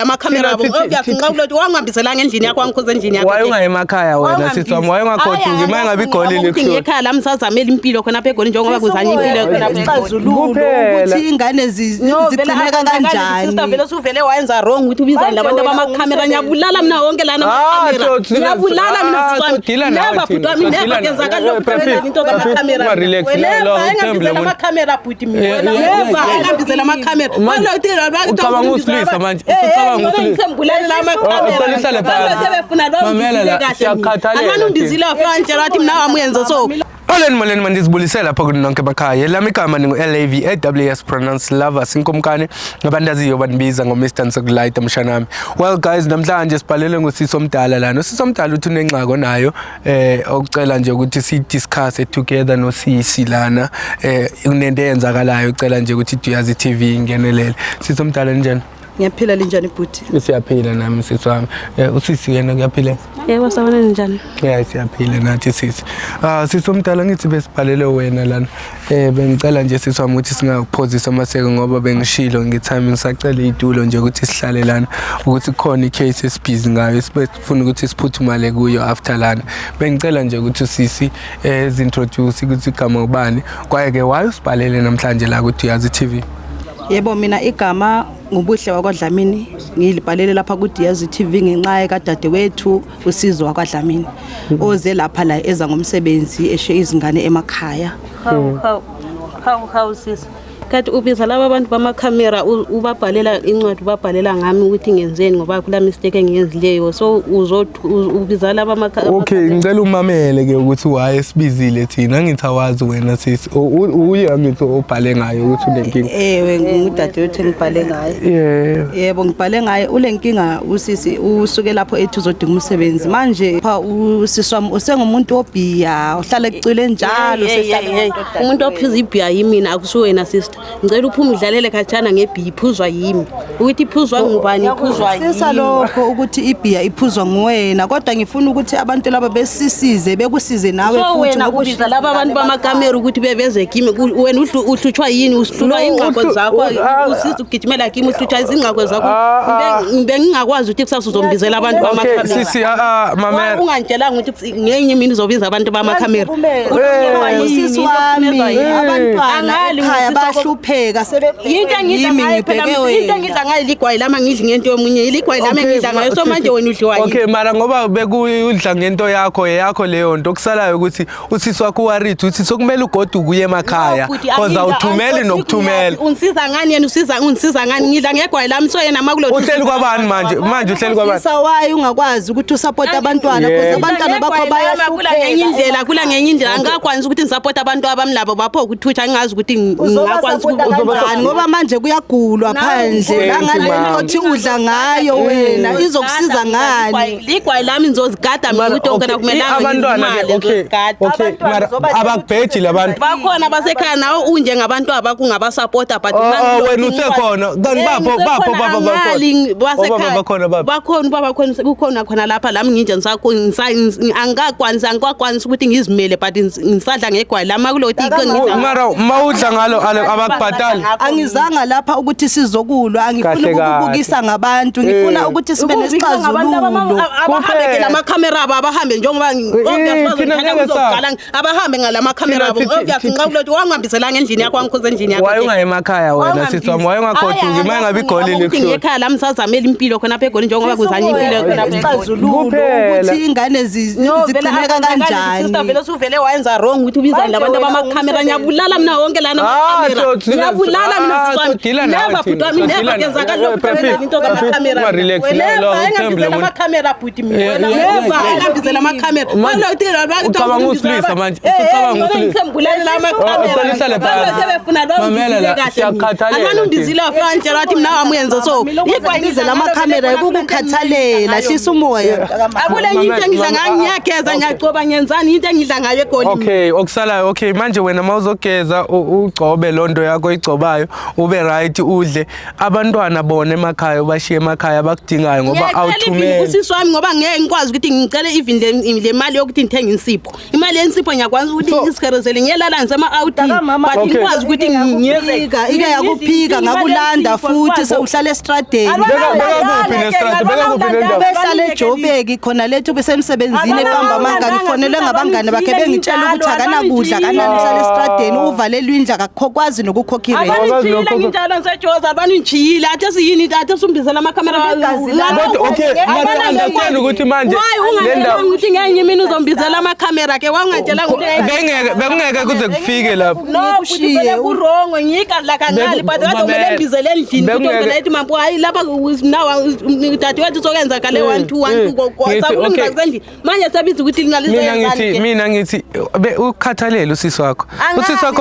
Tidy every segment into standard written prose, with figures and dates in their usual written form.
Amakhamera abo oyafunqa ukuthi wangihambiselanga endlini yakho wangikhuza endlini yakho. Waye ungayemakhaya wena sithi wami waye ungagoduki manje ngabe igolile kuhlala. Ngekhaya la msazamela impilo khona apha egolini njengoba kuzanye impilo khona exazululo ukuthi ingane zigcineka kanjani. Sister vele usuvele wayenza wrong ukuthi ubiza labantu abamakhamera nyabulala mina wonke lana amakhamera. Nyabulala mina siswami. Never put wami never kenzakala lokho into kamakhamera. Wena amakhamera put mina. Never ngihambisela amakhamera. Wena uthi ucabanga usilisa manje. Ngizembulela amakhamera. Sebefuna lo amanu ndizile afana nje wathi mina wamuyenza so. Moleni mandizibulisela lapha kunonke emakhaya. Lami igama ningu LAV AWS pronounce lovers inkomkane ngabandaziyo banibiza ngo Mr Nsokulight mshanami. Well guys, namhlanje sibhalele ngosisi omdala lana. Usisi omdala uthi unengxako nayo okucela nje ukuthi si discuss together nosisi lana unento eyenzakalayo ucela nje ukuthi Duyazi TV ingenelele. Sisi omdala njani? Ngiyaphila linjani bhuti? Siyaphila nami sisi wami. Usisi yena kuyaphila? Yebo sabona njani? Yeah, siyaphila nathi sisi. Sisi omdala ngithi besibhalele wena lana. Bengicela nje sisi wami ukuthi singakuphozisa amaseko ngoba bengishilo ngithami ngisacela idulo nje ukuthi sihlale lana ukuthi khona icase esibhizi ngayo sifuna ukuthi siphuthumale kuyo after lana. Bengicela nje ukuthi sisi introduce ukuthi igama ubani kwaye ke waye usibhalele namhlanje la ku Duyazi TV. Yebo mina igama ngubuhle wakwaDlamini ngilibhalele lapha ku Duyazi TV ngenxa kadadewethu uSizwe wakwaDlamini oze lapha la eza ngomsebenzi eshe izingane emakhaya. How sis kathi ubiza laba abantu bamakhamera ubabhalela incwadi ubabhalela ngami ukuthi ngenzeni ngoba kula mistake engiyenzileyo so ubiza laba amakhamera. Okay, ngicela umamele ke ukuthi waye sibizile thina ngithawazi wena sisi uye ngithi obhale ngayo ukuthi unenkinga. Ngudadewethu ngibhale ngayo. Yebo ngibhale ngayo ulenkinga usisi usuke lapho ethi uzodinga umsebenzi manje pha usisi wami usengumuntu obhiya uhlala ecile njalo sesihlala umuntu ophuza ibhiya yimina akusuwe wena sister. Ngicela uphume udlalele khatshana ngebhiya iphuzwa yimi ukuthi iphuzwa ngubani iphuzwa yimi sesalokho ukuthi ibhiya iphuzwa nguwena kodwa ngifuna ukuthi abantu laba besisize bekusize nawe futhi wena ubiza laba abantu bamakamera ukuthi bebeze kimi wena uhlutshwa yini uhlutshwa ingqaqo zakho usiza ugijimela kimi uhlutshwa izingqaqo zakho bengingakwazi ukuthi kusasa uzombizela abantu bamakamera. Sisi mamela ungantshela ukuthi ngenye imini uzobiza abantu bamakamera. Usisi wami abantwana ekhaya bahlupheka into engidla ngayo ligwayi lama ngidli ngento yomunye iligwayi lami engidla ngayo so manje wena udliwa yini? Okay mara ngoba bekudla ngento yakho leyo nto kusalayo ukuthi usisi wakho warithi uthi sokumele ugoduke uye emakhaya because awuthumeli nokuthumela. Unsiza ngani yena unsiza ngani ngidla ngegwayi lami so yena makulo uhleli kwabani manje uhleli kwabani? Sawayi ungakwazi ukuthi usupport abantwana because abantwana bakho bayahlupheka kula ngenye indlela angakwazi ukuthi nisupport abantu abamlabo bapho ukuthutsha ngingazi ukuthi ngakwazi ngoba manje kuyagulwa phandle la ngale othi udla ngayo wena izokusiza ngani? Ligwayi lami ngizozigada mina ukuthi ongena kumelanga abantwana okay mara abakubheji labantu bakhona basekhaya nawe unje ngabantu abakungaba supporter but wena usekhona kanti bakhona kukhona khona lapha lami nginje ngisakho angakwanisi ukuthi ngizimele but ngisadla ngegwayi lami kulothi iqinisa mara mawudla ngalo abakubhatali. Angizanga lapha ukuthi sizokulwa angifuni ukubukisa ngabantu ngifuna ukuthi sibe nesixazululo abahambe lamakhamera abo abahambe njengoba obviously abahambe ngalamakhamera abo obviously nxa kulothi wangihambiselanga endlini yakho wangikhuza endlini yakho waye ungayemakhaya wena sithi wami waye ungagoduki manje ngabe igolile kuhlala ngekhaya la msazamela impilo khona apha egolini njengoba kuzanye impilo khona exazululo ukuthi ingane zigcineka kanjani. Sister vele usuvele wayenza wrong ukuthi ubiza labantu abamakhamera nyabulala mina wonke lana amakhamera nyabulala mina siswami never put wami never kenzakala lokho into kamakhamera wena amakhamera put mina never ngihambisela amakhamera wena uthi ucabanga usilisa manje ucabanga usilisa ngizembulela amakhamera sebefuna lo siyakhathalela amanu ndizile afana nje wathi mina wamuyenza so ngizela amakhamera ukukhathalela hlisa umoya akule into engidla ngayo ngiyageza ngiyagcoba ngenzani into engidla ngayo egolini. Okay okusalayo okay manje wena mawuzogeza ugcobe lonto into yakho oyigcobayo ube right udle abantwana bona emakhaya ubashiye emakhaya abakudingayo ngoba awuthumele usisi wami ngoba ngeke ngikwazi ukuthi ngicele even le mali yokuthi ngithenge insipho imali yensipho ngiyakwazi ukuthi ngisikherezele ngiyelala ngisema outing but ngikwazi ukuthi ngiyeka ike yakuphika ngakulanda futhi sewuhlala estradeni behlala eJobeki khona lethu besemsebenzini eqamba amanga ngifonele ngabangane bakhe bengitshela ukuthi akanakudla kanani uhlala estradeni uvalelwe indla akakwazi nokukhokha irent ngintalo ngisejoza abantu ngijiyile athe siyini athe sumbizela amakhamera okay understand ukuthi manje lenda ukuthi ngeke mina uzombizela amakhamera ke wangatshela ukuthi bengeke kuze kufike lapho kushiye urongo ngika la kancane but kade umele embizele endlini ukuthi lethi mambo hayi lapha dade wethu sokwenza kale 1 2 1 sakulunga kusendlini manje sebiza ukuthi lingalizenzani mina ngithi ukhathalele usisi wakho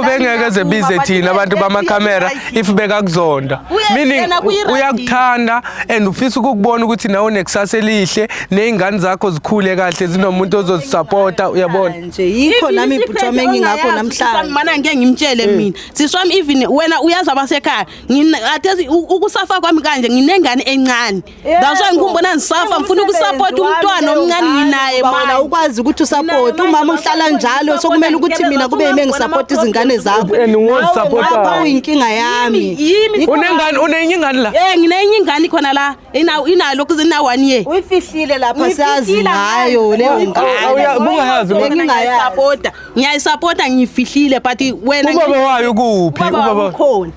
bengeke ezebize thina abantu bamakhamera if bekakuzonda meaning uyakuthanda and ufisa ukubona ukuthi nawe nekusasa elihle nezingane zakho zikhule kahle zinomuntu ozozisupporta uyabona nje yikho nami ibhuthwami engingakho namhlanje mana ngeke ngimtshele mina siswami even wena uyazi abasekhaya athe ukusafa kwami kanje nginengane encane that's why ngikumbona ngisafa ngifuna ukusupport umntwana omncane nginaye mana ukwazi ukuthi usupport umama uhlala njalo sokumele ukuthi mina kube yimi ngisupport izingane zakho and ngosupporta uyinkinga yami unenye ingane la nginenye ingane khona la inalo kuzina 1 year uyifihlile lapha siyazi ngayo leyo ngane bungayazi ngiyayisupporta ngiyifihlile but wena ubaba wayo kuphi ubaba ukhona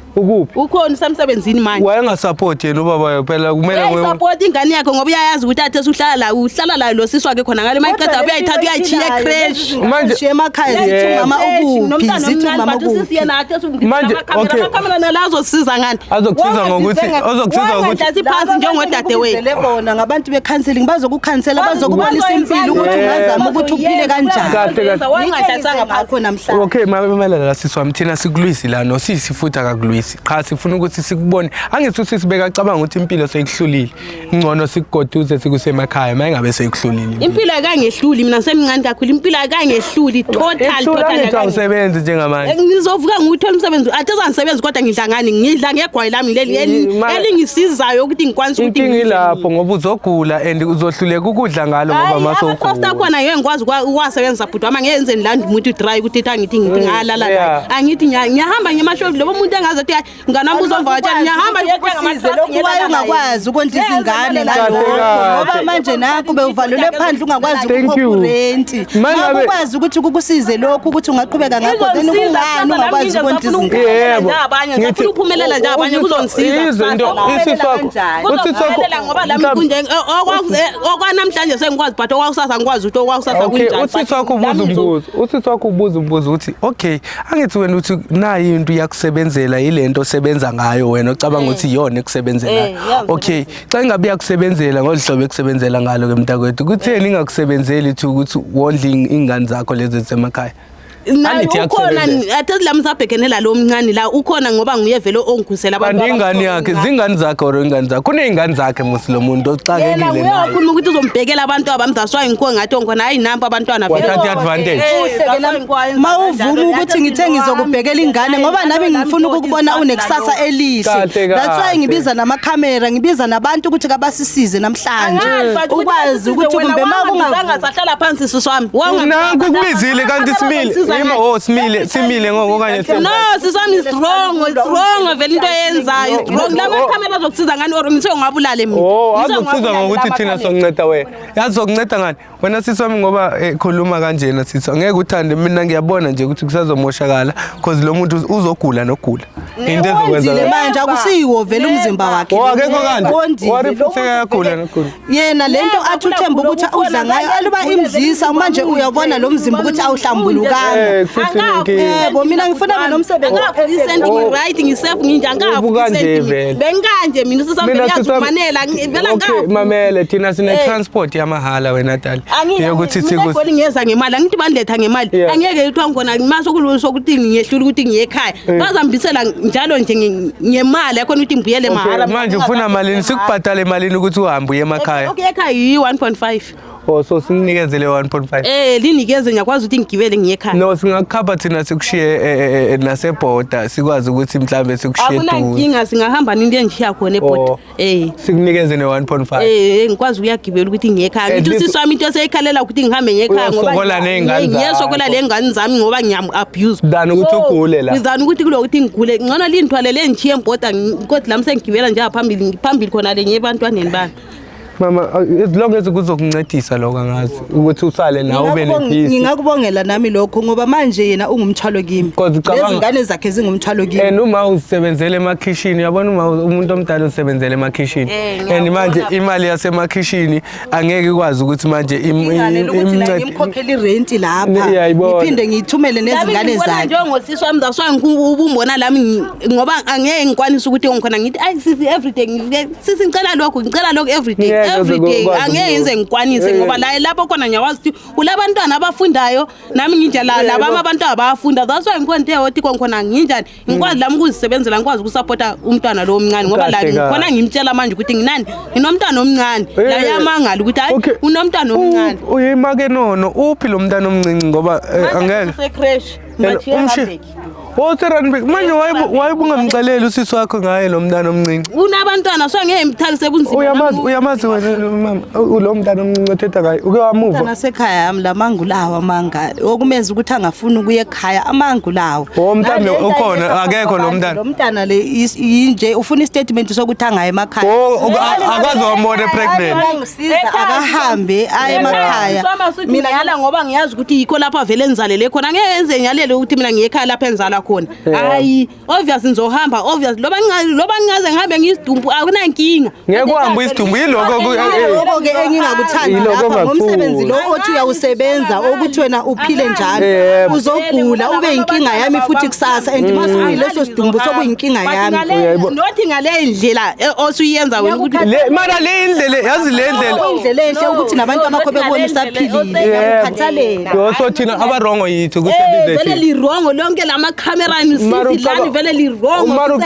ukhona usemsebenzini manje wayengasupport yena ubaba wayo phela kumele support ingane yakhe ngoba uyayazi ukuthi athe uhlala la lo sisi wakhe khona ngale mayiqeda uyayithatha uyayichiya crash manje emakhaya zithi mama ukuphi zithi mama ukuphi manje okay akamela nalazo siza ngani azokusiza ngokuthi ngathi phansi njengodade wethu bona ngabantu becounseling bazokukhansela bazokubonisa impilo ukuthi ungazama ukuthi uphile kanjani kahle wangahlasanga phakho namhlanje okay mamelela la sisi wami thina sikulwisi la no sisi futhi akakulwisi cha sifuna ukuthi sikubone angithi usisi bekacabanga ukuthi impilo seyikuhlulile ngcono sikugoduze sikusemakhaya maye ngabe seyikuhlulile impilo akangehluli mina semncane kakhulu impilo akangehluli total awusebenzi njengamanje ngizovuka nguthola umsebenzi athe zangisebenza kodwa ngidla ngani ngidla ngegwayi lami leli elingisizayo ukuthi ngikwanise ukuthi ngilapho ngoba uzogula and uzohluleka ukudla ngalo ngoba masokho khona ngeke ngikwazi ukwasebenza bhuti wami ngenzeni la umuntu dry ukuthi angithi ngalala la angithi ngiyahamba ngemashofu lo muntu engazi ukuthi nganami uzovakatshela ngiyahamba lokho ungakwazi ukondla izingane la ngoba manje nakho bewuvalelwe phandle ungakwazi ukukhorenti ukwazi ukuthi kukusize lokho ukuthi ungaqhubeka ngakho then ungani ungakwazi ukondla izingane abanye ngifuna ukuphumelela nje abanye kuzongisiza izinto kuzovakatshela ngoba lami kunje okwanamhlanje sengikwazi but okwakusasa ngikwazi ukuthi okwakusasa kunjani uthi wakho ubuza umbuzo uthi okay angithi wena uthi nayi into yakusebenzela ilento osebenza ngayo wena ocabanga ukuthi iyona ekusebenzelayo okay xa ingabe yakusebenzela ngolihlobo ekusebenzela ngalo ke mntakwethu kutheni ingakusebenzeli ukuthi wondling ingane zakho lezi ezisemakhaya ukhona athe la msabhekenela lo mncane la ukhona ngoba nguye vele ongikhusela abantu ingane yakhe zingane zakhe or ingane zakhe kunezingane zakhe musilo muntu oxakekile naye uyakhuluma ukuthi uzombhekela abantu abamdaswayo ngikho ngathi ngkhona hayi nampa abantwana vele wathatha advantage mawuvuma ukuthi ngithe ngizokubhekela ingane ngoba nami ngifuna ukubona unekusasa elihle that's why ngibiza namakhamera ngibiza nabantu ukuthi kabasisize namhlanje ukwazi ukuthi kumbe makungasahlala phansi siswami nanku kubizile kanti simile simile ngokanye no sisami is wrong vele into yenzayo wrong la makhamera azokusiza ngani or ngithe ngabulale mina azokusiza ngokuthi thina sokunceda wena yazokunceda ngani wena sisami ngoba ekhuluma kanjena sisi ngeke uthande mina ngiyabona nje ukuthi kusazomoshakala because lo muntu uzogula nokugula into ezokwenza manje akusiwo vele umzimba wakhe akekho kanti warifutheka yagula nokugula yena lento athi uthemba ukuthi udla ngayo aluba imzisa manje uyabona lo mzimba ukuthi awuhlambulukanga yebo mina ngifuna nomsebenzi right ngisef nginjangaphi benganje mina sisamanela vela ngaphi mamele thina sine transport yamahala wena Tali yokuthi sikho ngiyeza ngemali angithi bandiletha ngemali angeke yithwa ngona masokuloso ukuthi ngiyehlula ukuthi ngiye ekhaya bazambisela njalo nje ngemali yakho ukuthi ngibuyele mahala manje ufuna malini sikubhadale malini ukuthi uhambe uye emakhaya okay ekhaya yi 1.5 Oh so singinikezele 1.5. Linikeze ngiyakwazi ukuthi ngigibele ngiye ekhaya. No singakhapha thina sikushiye nasebhoda sikwazi ukuthi mhlambe sikushiye duze. Akunankinga singahamba nini engishiya khona ebhoda. Sikunikeze ne1.5. Ngikwazi ukuyagibela ukuthi ngiye ekhaya. Ngithi usisi wami into eseyikhalela ukuthi ngihambe ngiye ekhaya ngoba ngiyesokola lengane zami ngoba ngiyam-abuse. Dani ukuthi ugule la. Ngizana ukuthi kulokuthi ngigule. Ngcono lindithwalele ngishiye ebhoda kodwa lami sengigibela nje phambili khona le ebantwaneni bami. Mama as long as kuzokuncedisa lokho angazi ukuthi usale nawe ube nepeace. Ngingakubongela nami lokho ngoba manje yena ungumthwalo kimi. Lezingane zakhe zingumthwalo kimi. Uma usebenzele emakhishini yabona umuntu omdala usebenzele emakhishini. And manje imali yasemakhishini angeke ikwazi ukuthi manje ngimkhokhela irent lapha. Ngiphinde ngiyithumele nezingane zakhe. Njengosisi wami ubumbona lami ngoba angeke ngikwanise ukuthi ngikhona ngithi ay sisi everyday sisi ngicela lokho everyday angeke ngize ngikwanise ngoba la lapho khona ngiyawazi ukuthi ulabantwana abafundayo nami nginjala laba abantu abafunda that's why ngikhonde ukuthi khona nginjani ngikwazi lami ukuzisebenzela ngikwazi ukusupporta umntwana lo omncane ngoba la khona ngimtshela manje ukuthi nginani nginomntwana omncane la yamangala ukuthi hayi unomntwana omncane uyimake nono uphi lo mntwana omncane ngoba angeke secresh mathi Ranbek manje wayebungamxeleli usisi wakho ngaye lo mntana omncane. Unabantwana so ngeke imthalise bunzima. Uyamazi wena mama lo mntana omncane othetha ngaye uke wamuva. Mntana sekhaya yami lamangulawa amanga okumenza ukuthi angafuni ukuya ekhaya amangulawa. Mntana ukhona akekho lo mntana. Lo mntana le inje ufuna istatement sokuthi angaye emakhaya. Akaze wambone pregnant. Akahambe aye emakhaya. Mina ngiyala ngoba ngiyazi ukuthi yikho lapha vele enzalele khona ngeke enze nyalele ukuthi mina ngiye ekhaya lapha enzala khona hayi obvious ngizohamba obvious loba ngingaze ngihambe ngisidumbu akunankinga ngeke uhambe isidumbu yiloko ke engingakuthandi lapha ngomsebenzi lo othi uyawusebenza ukuthi wena uphile njalo uzogula ube inkinga yami futhi kusasa and masifike leso sidumbu sokuyinkinga yami nothi ngale ndlela osuyenza wena ukuthi mara le indlela yazi le ndlela enhle ukuthi nabantu abakho bebona usaphilile ngiyakhathalela so thina abarongo yithu ukuthi bizethu vele lirongo lonke lama camera nisizilani vele lirongo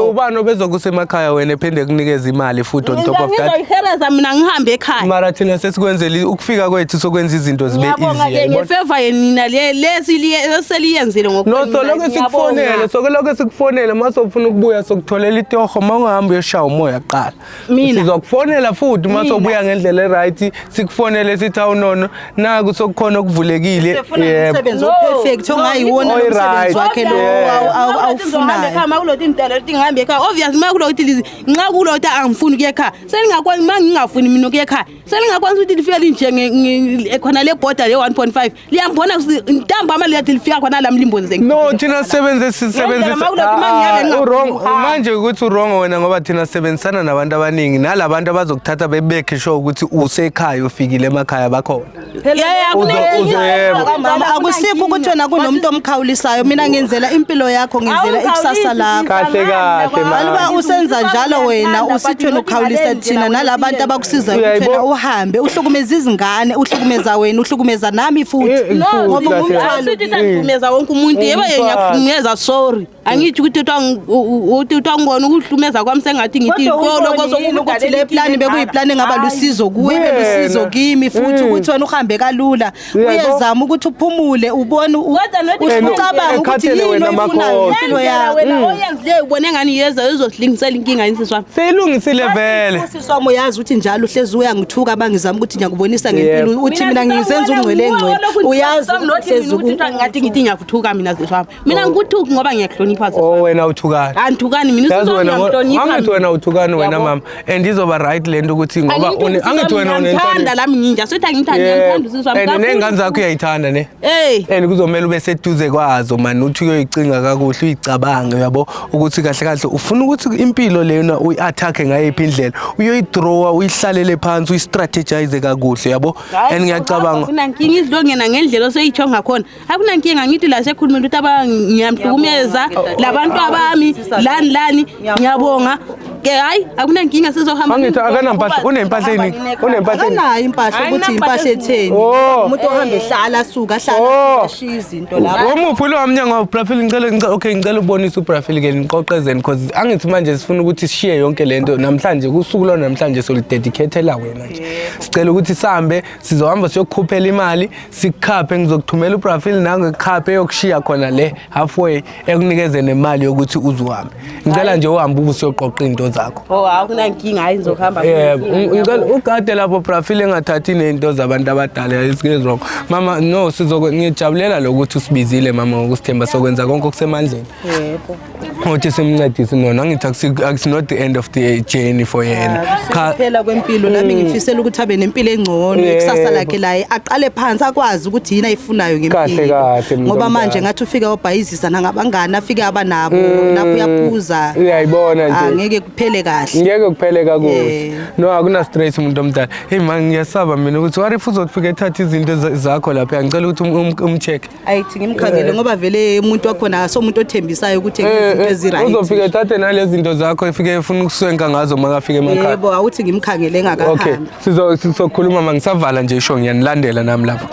ubani obezokusemakhaya wena ephinde kunikeza imali futhi on top of that ngizoyihereza mina ngihambe ekhaya mara thina sesikwenzele ukufika kwethu sokwenza izinto zibe easy ngefavor yenina leseliyenzile ngokukhona no lokho sikufonele mase ufuna ukubuya sokutholela itoho mawungahamba uyashaya umoya qala sizokufonela futhi mase ubuya ngendlela eright sikufonele sithi awunono naku sokukhona okuvulekile umsebenzi perfect ongayiwona umsebenzi wakhe lo awufunayo ekhaya kulothi intela lethi ngihambe ekhaya obvious makulothi nxa kulothi angifuni ukuya ekhaya selingakwazi mangingafuni mina ukuya ekhaya selingakwazi ukuthi lifike linje khona le border le 1.5 liyambona ntambama liyathi lifika khona la mlimbonze no thina sisebenzisa manje ukuthi wrong wena ngoba thina sisebenzisana nabantu abaningi nalabantu abazokuthatha bebekhe show ukuthi usekhaya ufikile emakhaya bakhona akusikho ukuthi wena kunomuntu omkhawulisayo mina ngenzela impilo yakho ngenzela ikusasa lakho kahle manje usenza njalo wena usithi wena ukhawulisa thina nalabantu abakusiza ukuthi wena uhambe uhlukumeza izingane uhlukumeza wena uhlukumeza nami futhi ngoba umthwalo uhlukumeza wonke umuntu yebo ngiyakuhlukumeza sorry angithi ukuthi ngibona ukuhlumeza kwami sengathi ngithi lokho sokuthi le plan bekuyiplan engaba lusizo kuwe belusizo kimi futhi ukuthi wena uhambe kalula uyezama ukuthi uphumule ubone ucabanga ukuthi yini oyifunayo impilo yakho wena oyenzile ubone ngani yeza uzosihlingisela inkinga insisi wami seyilungisile vele usisi wami uyazi ukuthi njalo uhlezi uyangithuka abangizama ukuthi ngiyakubonisa ngempilo uthi mina ngizenza ungcwele uyazi uhlezi ukuthi ngathi ngithi ngiyakuthuka mina sisi wami mina ngikuthuki ngoba ngiyahlonipha wena uthukani anthukani mina sisi wami ngiyahlonipha angithi wena uthukani wena mama and izoba right lento ukuthi ngoba angithi wena unenthanda lami nginja sothi angithandi ngiyamthanda sisi wami nengane zakho uyayithanda ne and kuzomela ube seduze kwazo man uthi uyoyicinga kakuhle uyicabange yabo ukuthi kahle kahle ufuna ukuthi impilo lena uyi-attack ngayiphi indlela uyoyidrawa uyihlalele phansi uyistrategize kakuhle yabo and ngiyacabanga kunankinga izilongena ngendlela oseyitsho ngakhona akunankinga ngithi la sekhulumela ukuthi ngiyamhlukumeza labantu abami lani ngiyabonga ke hayi akunenkinga sizohamba angithi akanempahla unempahla yini nayo impahla ukuthi impahla etheni umuntu ohamba ehlala asuka hlala ashiya izinto lapho umuphi lo wamnyango waBrafil ngicela ubonise uBrafil ke niqoqezeni because angithi manje sifuna ukuthi sishiye yonke lento namhlanje kusuku lo namhlanje solidedicatela wena nje sicela ukuthi sihambe sizohamba siyokukhuphela imali sikukhaphe ngizokuthumela uBrafil nangekhaphe yokushiya khona le halfway ekunikeze nemali yokuthi uzuhambe ngicela nje uhambe ubusiyoqoqa into zakho akunankinga hayi ngizohamba ngicela ugade lapho Brafil engathathi nento zabantu abadala isike wrong mama no ngijabulela lokuthi usibizile mama ngokusithemba sokwenza konke okusemandleni yebo uthi simncedise nona ngithi it's not the end of the journey for yena phela kwempilo nami ngifisela ukuthi abe nempilo engcono ikusasa lakhe la aqale phansi akwazi ukuthi yini ayifunayo ngempilo kahle ngoba manje ngathi ufika obhayizisa nangabangani afike abanabo lapho uyaphuza uyayibona nje angeke kuphele kahle ngeke kuphele kakuhle no akuna stress umuntu omdala hey man ngiyasaba mina ukuthi warifu uzofika ethatha izinto zakho lapha ngicela ukuthi umcheck ayithi ngimkhangele ngoba vele umuntu wakhona somuntu othembisayo ukuthi izinto eziright uzofika ethathe nalezi zinto zakho efike efuna ukuswenka ngazo makafike emakhaya yebo awuthi ngimkhangele engakahambi okay sizokhuluma mangisavala nje isho ngiyanilandela nami lapha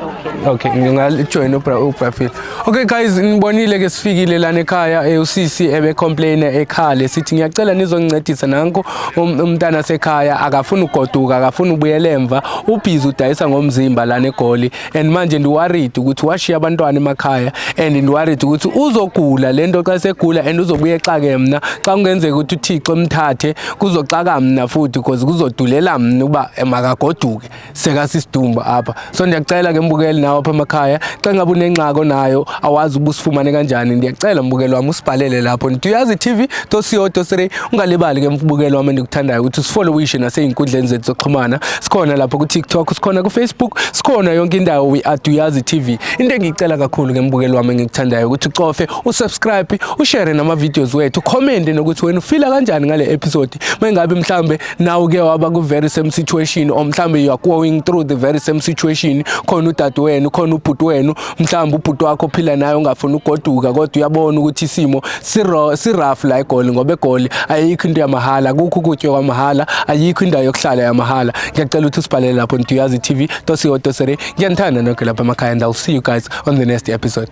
okay ngingajoin uBrafil okay guys nibonile ke sifikile lana ekhaya usisi ebe complain ekhale sithi ngiyacela nizongincedisa nanko umntana sekhaya akafuna ugoduka akafuna ubuyela emva ubhizi udayisa ngomzimba lana eGoli and manje ndiworried ukuthi washiya abantwana emakhaya and ndiworried ukuthi uzogula lento xa segula and uzobuye exake mina xa kungenzeka ukuthi uThixo emthathe kuzoxaka mina futhi because kuzodulela mina uba emakagoduke seka sisidumba apha so ndiyacela ke mbukeli nawe apha emakhaya xa ngabe unengxako nayo awazi ubusifumane kanjani ndiyacela mbukeli wami usibhalele lapho Ntuyazi TV .co.za ungalibali ke mbukeli wami ndikuthandayo ukuthi usifollowishe naseinkundleni zethu zokuxhumana sikhona lapho ku TikTok sikhona ku Facebook sikhona yonke indawo we are Ntuyazi TV into engicela kakhulu ke mbukeli wami ngikuthandayo ukuthi ucofe usubscribe ushare nama videos wethu comment nokuthi wena ufila kanjani ngale episode mengabe mhlambe nawe ke waba ku very same situation or mhlambe you are going through the very same situation khona udade wenu khona ubhuti wenu mhlambe ubhuti wakho phila naye ungafuna ugoduka kodwa uyabona ukuthi isimo si-rough la eGoli ngoba eGoli ayikho into yamahala kukho ukutya kwamahala ayikho indawo yokuhlala yamahala ngiyacela ukuthi usibhalele lapho Ntuyazi TV .co.za ngiyanithanda nonke lapha emakhaya and I'll see you guys on the next episode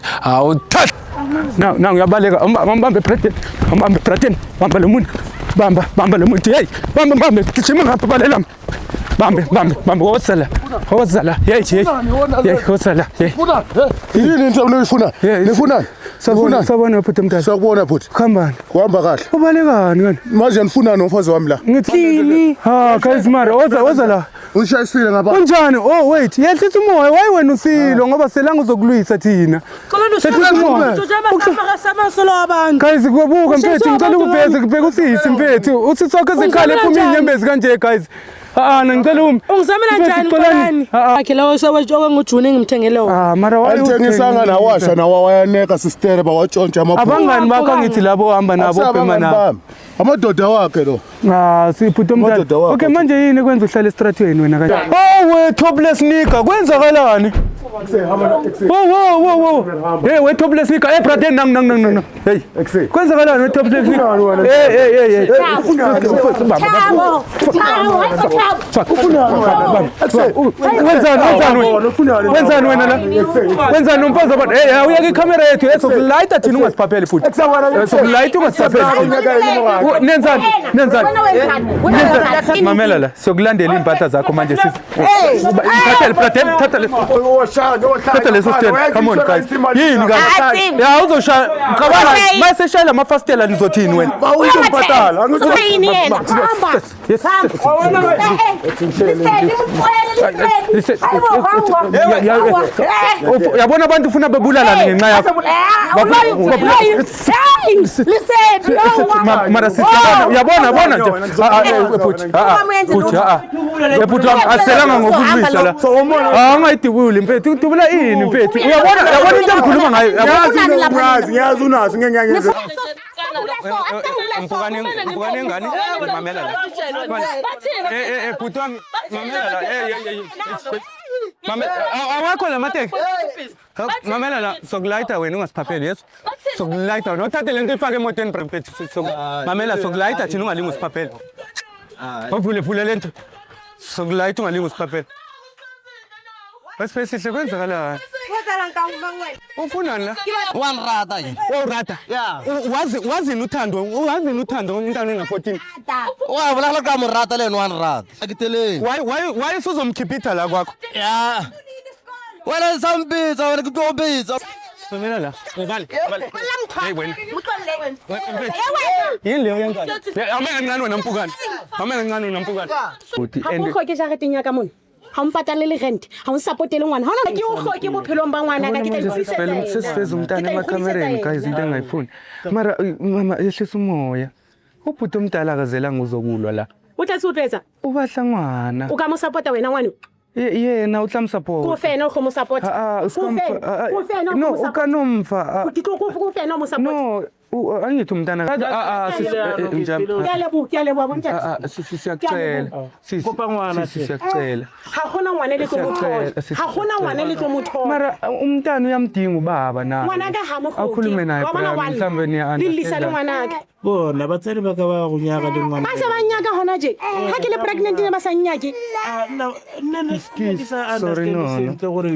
now ngiyabaleka bambe Braden bamba lo muntu bamba lo muntu hey bamba gijima ngapha balela bambe wosala hey wosala yini into oyifuna nifuna sabona phuthe mntana sakubona phuthe khambani kuhamba kahle ubalekani ngani manje nifuna nomfazi wami la ngithini guys mara woza la ungishayisile ngapha kunjani wait yehlisa umoya wayi wena usilo ngoba selanga uzokulwisa thina guys kubuka mfethu ngicela ukuveze kubheka usisi mfethu usisokho ezikhale ephuma inyembezi kanje guys ngicela ungizamela njani ngani akhe lawo sewajoka ngujuni ngimthengele wona mara wayithengisanga nawasha nawayaneka sister bawatshontsha amaphupho abangani bakho ngithi labo hamba nabo phema nabo amadoda wakhe lo siphuthe umntana okay manje yini kwenza uhlala estratweni wena kanje we topless nigga kwenzakalani hey we topless nigga hey brother nang hey kwenzakalani we topless nigga hey wenzani wena la wenzani umfazi abantu hey uyake ikamera yethu esokulayita thina ungasiphapheli futhi sokulayita ungasiphapheli nenzani mamela la sokulandela impahla zakho manje sisi thatha leso stand come on guys yini guys ya uzoshaya qabala mase shayela amafastela nizothini wena uzompathala angizweni yena hamba yes yabona abantu ufuna bebulalane ngenxa yakho mara yabona nje eputhi aselanga ngokudlisa la angayidubuli mfethu udubula ini mfethu uyabona into engikhuluma ngayo ngiyazi unazi ngeke mpukane ngani mamela la bhuti wami mamela la awakho la mateki. Mamela la sokulayita wena ungasiphapheli yeso. Sokulayita nothathe lento ifake emotweni prefect. Mamela sokulayita thina ungalingi usiphapheli. Ovule lento. Sokulayita ungalingi usiphapheli. Bese sihle kwenzakala. Ufunani la? Wanrata nje. Urata. Yeah. Wazini uthando umntana ona14. Wabulala ka mrata leni wanrata. Akiteleni. Why usuzomkhiphitha la kwakho? Yeah. Wena sambitsa wena kutombitsa. Mamela la. Vale. Hey wena. Yini leyo yangani? Amena ngani wena mpukani? Amena ngani wena mpukani? Akukho ke jarete nya ka mona. Ha mpatale le rent. Ha o supportele ngwana. Ha ona ke o khoke bophelong ba ngwana ka ke tla itsitsetsa. Sesifeza umntana emakhamereni guys into engayifuni. Mara mama yehlisa umoya. Ubhuti omdala akazelanga uzokulwa la. Uthatha uphetha. Ubahla ngwana. Uka mo support wena ngwana. Yena utla support. Ku fena o mo support. No ukanomfa. Ku fena mo support. No angithi umntana njani Kuyalebo bontsha. Siyacela. Kopa ngwana Siyacela. Ha hona ngwana le tlo mothola. Ha hona ngwana le tlo mothola. Mara umntana uyamdinga ubaba na. Ngwana ka ha mo khoti. Akhulume naye mhlambe ni anda. Lilisa le ngwana ka. bona batsadi ba ka ba go nyaka le ngwana ba se ba nyaka hona je ha ke le pregnant ne ba sa nyake sorry no gore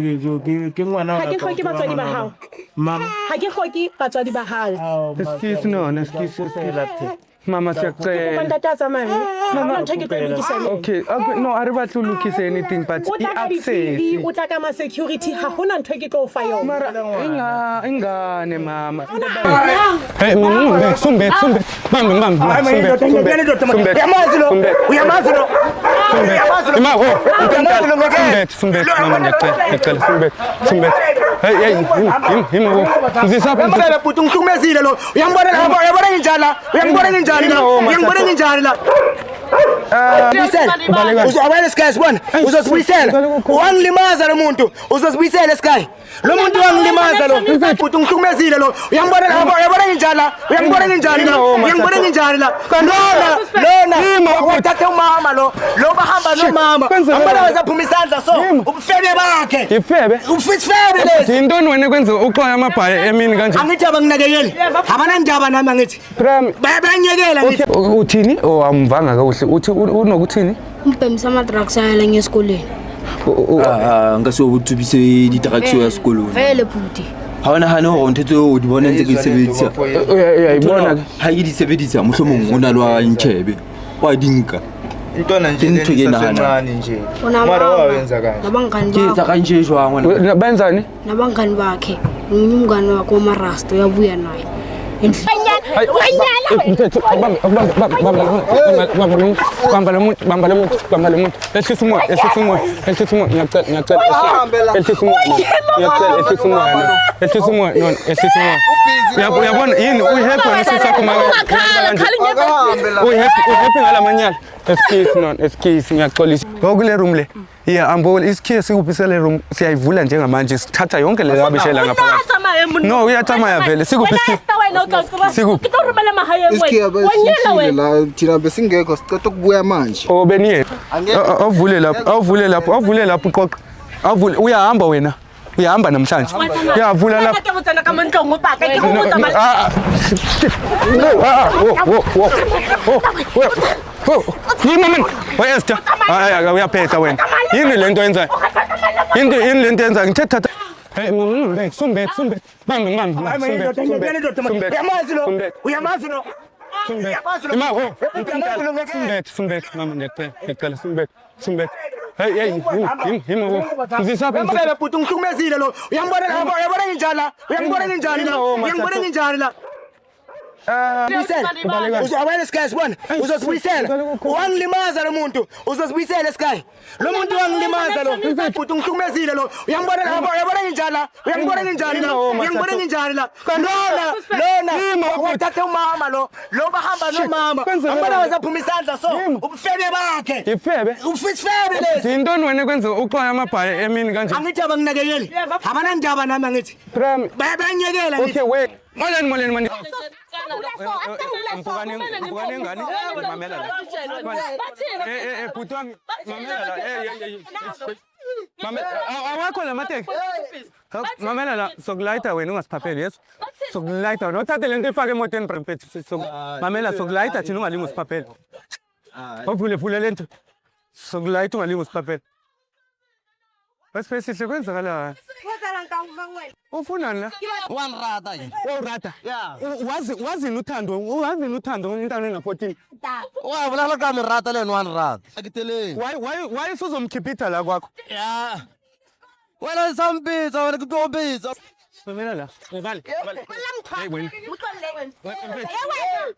ke ngwana ha ke khoki batswadi ba hao mama ha ke khoki batswadi ba hao excuse no mama siyacela ndathatsa mama mama ntho ke tlo lokisa okay no a re batla o lokise anything but I access o tla ka ma security ha hona ntho ke tlo fa yona mara ingane mama hey sumbe uyamazi lo sumbe hey himo mzisapha putu ngithumezile lo uyambona lapha uyabona njani la uzawela esikhayi sibona uzosibuyisela wangilimaza lo muntu uzosibuyisela esikhayi lo muntu wangilimaza lo putu ngithumezile lo uyambona lapha uyabona njani la lona uthathe umama lo bahamba nomama ambona wazaphuma isandla so ubufebe bakhe ufisifebe lesi yintoni wena kwenza uxoya amabhaye emini kanje angithi abanginakekeli abanandaba nami angithi bayanyekela ngithi uthini amvanga kahle uthi unokuthini umpemisa ama-drugs ayala ngesikoleni ngase o tsubise ditrakso ya sekolong vele phuti ha ona hane hore ntse o di bona ntse ke sebedisa ya ibona ha ke di sebedisa mohlomong ona lwa ntshebe wa dinka intwana nje encane nje mara wawenza kanje nabangani ke tsa kanje jwang wena benzani nabangani bakhe umngani wakhe uMarasta uyabuya naye bamba lo muntu ehlisa umoya uyabona yini uhappy nesisakho uhappy ngalamanyala excuse ngiyaxolisa ngokule room le yeah ambol isikhiye sikuphisele room siyayivula njengamanje sithatha yonke le abishela ngaphakathi no uyathamaya vele sikuphi la thina besingekho sicela ukubuya manje beniye awuvule lapho uqoqa awuvule uyahamba wena uyahamba namhlanje uyavula lapho yini mina Esther uyaphetha wena yini lento yenzayo yini lento yenzayo ngithetha hey sumbe bambe uyamazi lo hey himo mzisapha putu ngithumezile lo uyambona lapha uyabona njani la uzawela esikhayi sibona uzosibuyisela wangilimaza lo muntu uzosibuyisela esikhayi lo muntu wangilimaza lo putu ngithumezile lo uyambona lapha uyabona njani la lona uthathe umama lo bahamba nomama ambona wazaphuma isandla so ubufebe bakhe ufisifebe lesi yintoni wena kwenza uxoya amabhaye emini kanje angithi abanginakekeli abanandaba nami angithi bayanyekela ngithi moleni mani mpukane ngani mamela la bhuti wami mamela la Mama, awakho la mateke. Mamela la, sokulayita wena ungasiphapheli, yes? Sokulayita, nothathe lento ifake emotweni Brempet. Mamela sokulayita thina ungalingi usiphapheli. Ovule lento. Sokulayita ungalingi usiphapheli. Basipesihle kwenzakala. Ufunani la? Wanrata nje. Urata. Wazi uthando intando na 14. Wabulala ka mirata le wanrata. Akiteleng. Why usuzomkhipita la kwakho? Yeah. Wena sambitsa wena kutobitsa. Mamela la. Vale. Hey wena.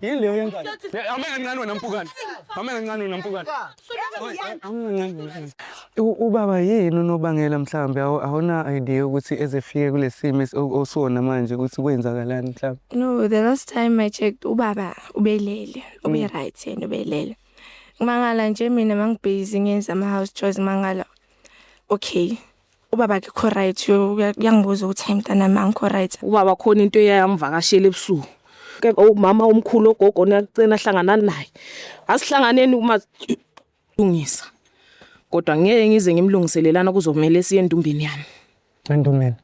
Yini leyo yengane? Amela ngani nampukani. Ubaba yini unobangela mhlambe awuna idea ukuthi ezefike kulesimo osona manje ukuthi kwenzakalani mhlambe? No, the last time I checked ubaba ubelele, ube right yena ubelele. Mangala nje mina mangibusy ngenza ama house chores mangala. Okay. Ubaba akho right uyangibuza ukuthi mntana mangikho right. Ubaba khona into eyamvakashela ebusuku. Ke umama omkhulu ogogo nacena hlangana naye. Asihlanganeni uma lungisa. Kodwa ngeke ngize ngimlungiselelana kuzomela siye endumbini yami. Endumbini.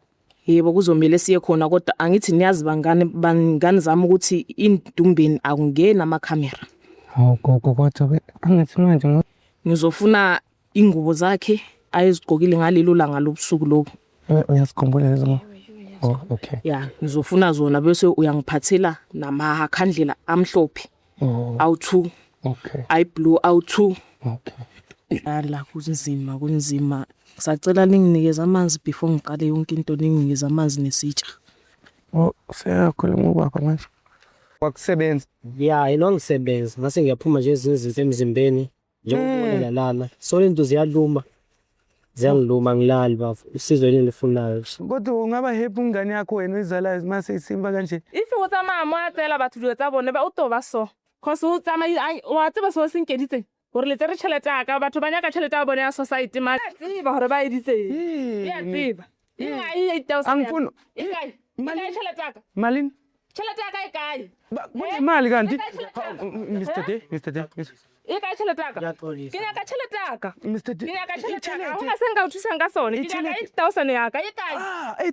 Yebo kuzomela siye khona kodwa angithi niyazi bangani zami ukuthi indumbini akungena ama camera. Hawu gogo kodwa angithi manje ngizofuna ingubo zakhe ayizigqokile ngalelo langa lobusuku lokho. Uyasikhumbula lezo ngo? Oh, okay. Yeah, ngizofuna zona bese uyangiphathela namakhandlela amhlophe. Awu2. Okay. Ay blue awu2. Okay. La kunzima. Sacela ninginikeza amanzi before ngiqale yonke into ninginikeza amanzi nesitsha. Oh, seyakhuluma ubaba manje. Wakusebenza? Yeah, ngisebenza. Ngase ngiyaphuma nje izinto emzimbeni. Njengokubonela lana. So lento ziyaluma. Ziyangiluma ngilali bafu. Usizo lelifunayo. Kodwa ungaba happy ngane yakho wena uyizalayo mase isimba kanje. If o tsamaya mo a tsela batho dilo tsa bone ba o toba so. Cause o tsamaya wa tseba so senkeditse. Gore le tsere tšhelete aka batho ba nyaka tšhelete ya bone ya society ma tseba gore ba editse. Ya tseba. Inga 8000. Angifuni. Mali tšhelete aka. Malini? Tšhelete aka e kae? Mali kanti? Mr. D. Eka tšhelete aka. Ke nyaka tšhelete aka. Mr. D. Ke nyaka tšhelete aka. Ho ka senga o thusa ka sone. Ke nyaka 8000 yaka e kae?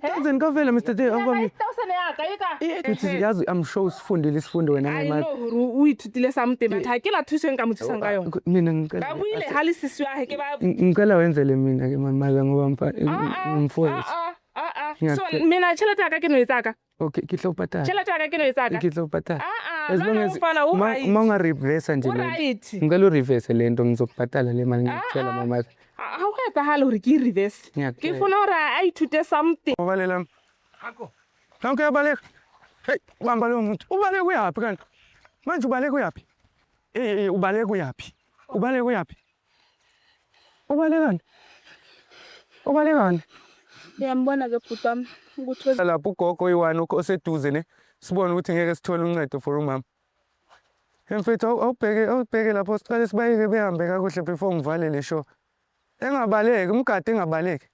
8000 ka vela Mr. D. 8000 yaka e kae? Uthi yazi I'm sure usifundile isifundo wena manje. I know o ithutile something but ha ke la thuseng ka mothusang ka yona. Mina ngicela. Ba buile hali sisi wa ke ba. Ngicela wenzele mina ke mama ngoba mfowethu. So mina tšhelete aka ke no etsaka. Okay, ke tlo patala. Tšhelete aka ke no etsaka. Ke tlo patala. As long as uma reverse nje lento. Ngicela reverse lento ngizokupatala le mali ngicela mama. Ha o etsahala hore ke reverse. Ke funa hore a ithute something. Obalela. Akho. Nanke yabaleka. Hey, uhamba lo muntu. Ubaleka uyapi kanti? Manje ubaleka uyapi? Ubaleka uyapi? Ubaleka uyapi? Ubalekani? Ubalekani? Ngiyambona ke bhuti wami ukuthi lapho ugogo oyiwani oseduze ne sibone ukuthi ngeke sithole uncedo for umama. Mfethu awubheke lapho siqale sibayeke behambe kakuhle before ngivale le show. Engabaleki umgadi engabaleki.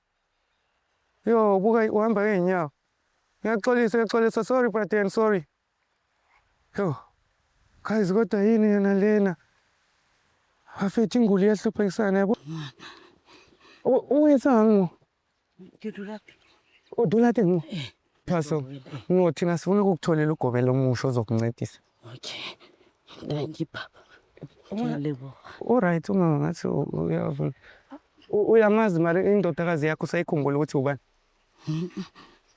Yo buka uhamba ngeenyawo. Ngiyaxolisa sorry brother sorry. Yo. Guys kodwa yini yena lena? Afethi inguli yahlupha isana yabo. Uyesanga Udulate ngo. Phaso. Ngothina sifuna ukukutholela ugobelo omusha ozokuncedisa. Okay. Thank you papa. Ngiyalebo. Alright ungangathi uyavula. Uyamazi mali indodakazi yakho sayikhumbula ukuthi ubani?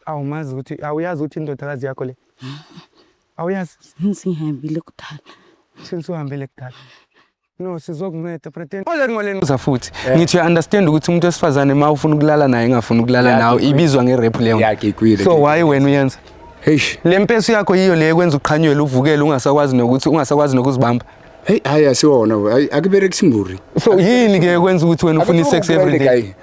Awumazi ukuthi awuyazi ukuthi indodakazi yakho le. Awuyazi? Singihambile kudala. Uhambile kudala. No sizokunceda pretend. Ngoleni uzafuthi. Ngithi understand ukuthi umuntu wesifazane ma ufuna ukulala naye engafuna ukulala nawe ibizwa ngerap leyo. Yakikwile. So why wena uyenza? Hey, lempeso yakho yiyo le kwenza uqhanyelwe uvukele ungasakwazi nokuzibamba. Hey, hayi asiwona we. Akuberekisi nguri. So yini ke kwenza ukuthi wena ufuna sex every day?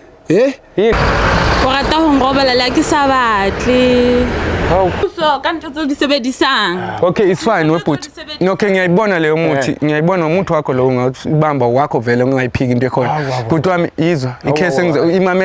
O rata ho ngobela ke sa batle. So kanti tso di sebedisang. Okay, it's fine webut. Okay ngiyayibona leyo muthi. Ngiyayibona umuntu wakho lo ungabamba wakho vele ungayiphiki into ekhona. But wami izwa. Icase imame